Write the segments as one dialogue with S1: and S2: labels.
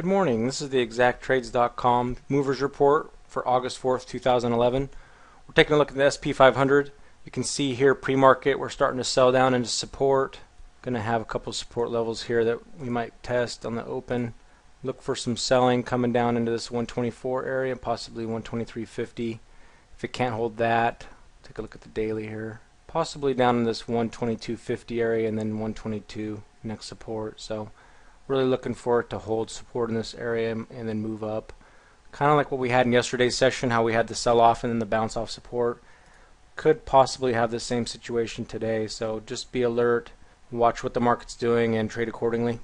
S1: Good morning. This is the exacttrades.com movers report for August 4th, 2011. We're taking a look at the SP 500. You can see here pre-market we're starting to sell down into support. Going to have a couple of support levels here that we might test on the open. Look for some selling coming down into this 124 area, possibly 123.50. If it can't hold that, take a look at the daily here. Possibly down in this 122.50 area and then 122 next support. So really looking for it to hold support in this area and then move up. Kind of like what we had in yesterday's session, how we had the sell off and then the bounce off support. Could possibly have the same situation today, so just be alert, watch what the market's doing and trade accordingly.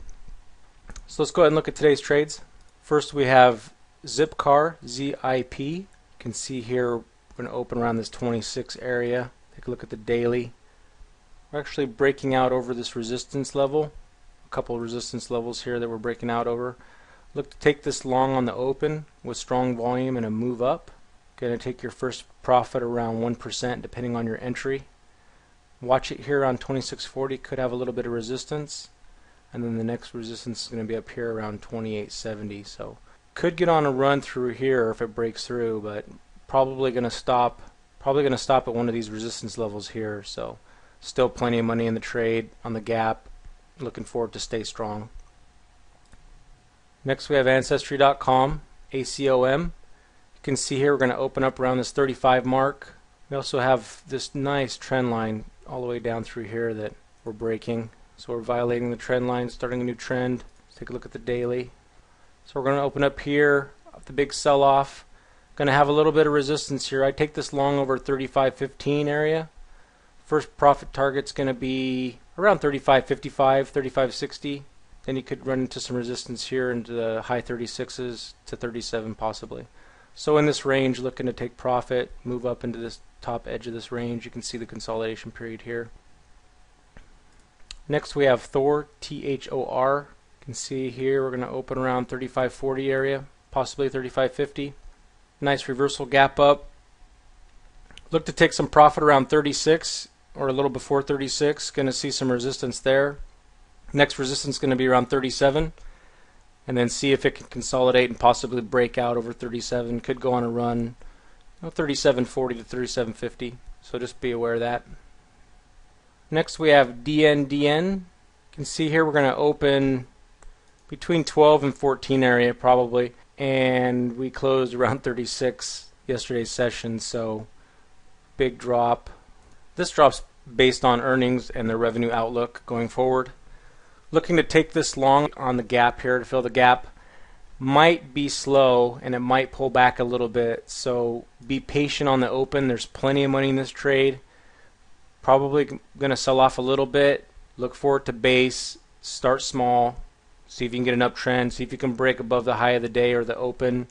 S1: So let's go ahead and look at today's trades. First we have Zipcar, ZIP. You can see here we're going to open around this 26 area. Take a look at the daily. We're actually breaking out over this resistance level. A couple of resistance levels here that we're breaking out over. Look to take this long on the open with strong volume and a move up. Going to take your first profit around 1% depending on your entry. Watch it here on 2640, could have a little bit of resistance, and then the next resistance is going to be up here around 2870. So could get on a run through here if it breaks through, but probably going to stop at one of these resistance levels here. So still plenty of money in the trade on the gap. Looking forward to stay strong. Next we have Ancestry.com, ACOM. You can see here we're going to open up around this 35 mark. We also have this nice trend line all the way down through here that we're breaking. So we're violating the trend line, starting a new trend. Let's take a look at the daily. So we're going to open up here, up the big sell-off. Going to have a little bit of resistance here. I take this long over 35.15 area. First profit target's going to be around 35.55, 35.60. Then you could run into some resistance here into the high 36s to 37 possibly. So in this range, looking to take profit, move up into this top edge of this range. You can see the consolidation period here. Next we have Thor, THOR. You can see here we're going to open around 35.40 area, possibly 35.50. Nice reversal gap up. Look to take some profit around 36 or a little before 36. Going to see some resistance there. Next resistance is going to be around 37, and then see if it can consolidate and possibly break out over 37. Could go on a run, 37.40 to 37.50. So just be aware of that. Next we have DNDN. You can see here we're going to open between 12 and 14 area probably, and we closed around 36 yesterday's session. So big drop. This drop's based on earnings and their revenue outlook going forward. Looking to take this long on the gap here to fill the gap. Might be slow and it might pull back a little bit, so be patient on the open. There's plenty of money in this trade. Probably going to sell off a little bit. Look for it to base, start small, see if you can get an uptrend, see if you can break above the high of the day or the open.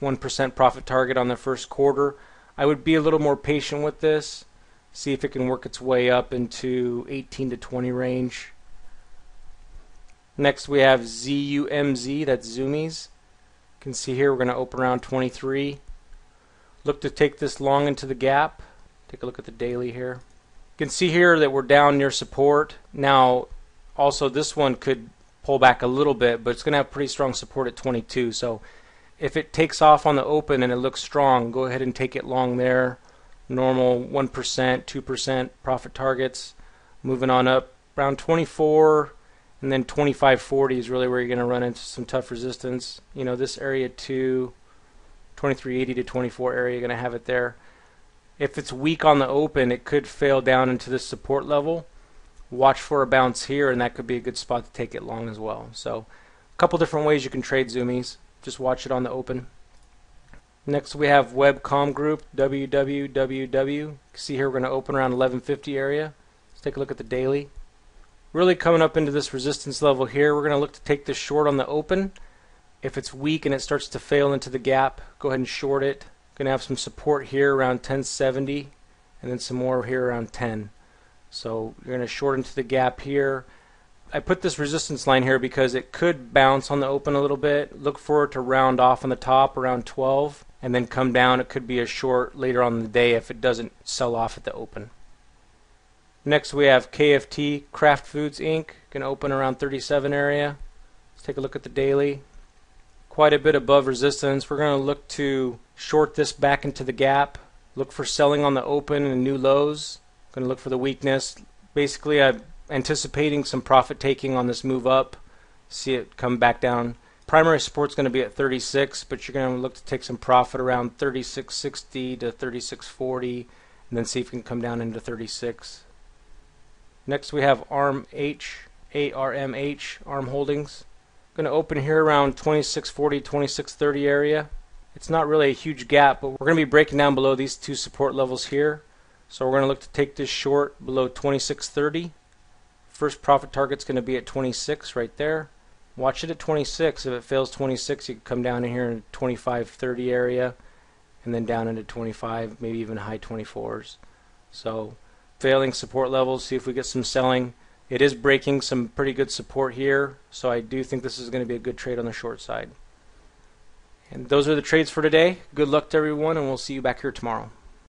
S1: 1% profit target on the first quarter. I would be a little more patient with this. See if it can work its way up into 18 to 20 range. Next we have ZUMZ, that's Zoomies. You can see here we're going to open around 23. Look to take this long into the gap. Take a look at the daily here. You can see here that we're down near support. Now also this one could pull back a little bit, but it's going to have pretty strong support at 22. So if it takes off on the open and it looks strong, go ahead and take it long there. Normal 1%, 2% profit targets. Moving on up around 24, and then 25.40 is really where you're going to run into some tough resistance. You know, this area too, 23.80 to 24 area, you're going to have it there. If it's weak on the open, it could fail down into this support level. Watch for a bounce here, and that could be a good spot to take it long as well. So a couple different ways you can trade Zoomies. Just watch it on the open. Next we have Webcom Group, WWWW. You can see here we're going to open around 1150 area. Let's take a look at the daily. Really coming up into this resistance level here. We're going to look to take this short on the open. If it's weak and it starts to fail into the gap, go ahead and short it. Going to have some support here around 1070, and then some more here around 10. So you're going to short into the gap here. I put this resistance line here because it could bounce on the open a little bit. Look for it to round off on the top around 12 and then come down. It could be a short later on in the day if it doesn't sell off at the open. Next we have KFT, Kraft Foods Inc. Going to open around 37 area. Let's take a look at the daily. quite a bit above resistance. We're going to look to short this back into the gap. Look for selling on the open and new lows. Going to look for the weakness. Basically, I'm anticipating some profit taking on this move up. See it come back down. Primary support is going to be at 36, but you're going to look to take some profit around 36.60 to 36.40, and then see if you can come down into 36. Next we have ARMH, ARMH, ARM Holdings. Going to open here around 26.40, 26.30 area. It's not really a huge gap, but we're going to be breaking down below these two support levels here. So we're going to look to take this short below 26.30. First profit target's going to be at 26 right there. Watch it at 26. If it fails 26, you can come down in here in 25.30 area and then down into 25, maybe even high 24s. So failing support levels, see if we get some selling. It is breaking some pretty good support here, so I do think this is going to be a good trade on the short side. And those are the trades for today. Good luck to everyone, and we'll see you back here tomorrow.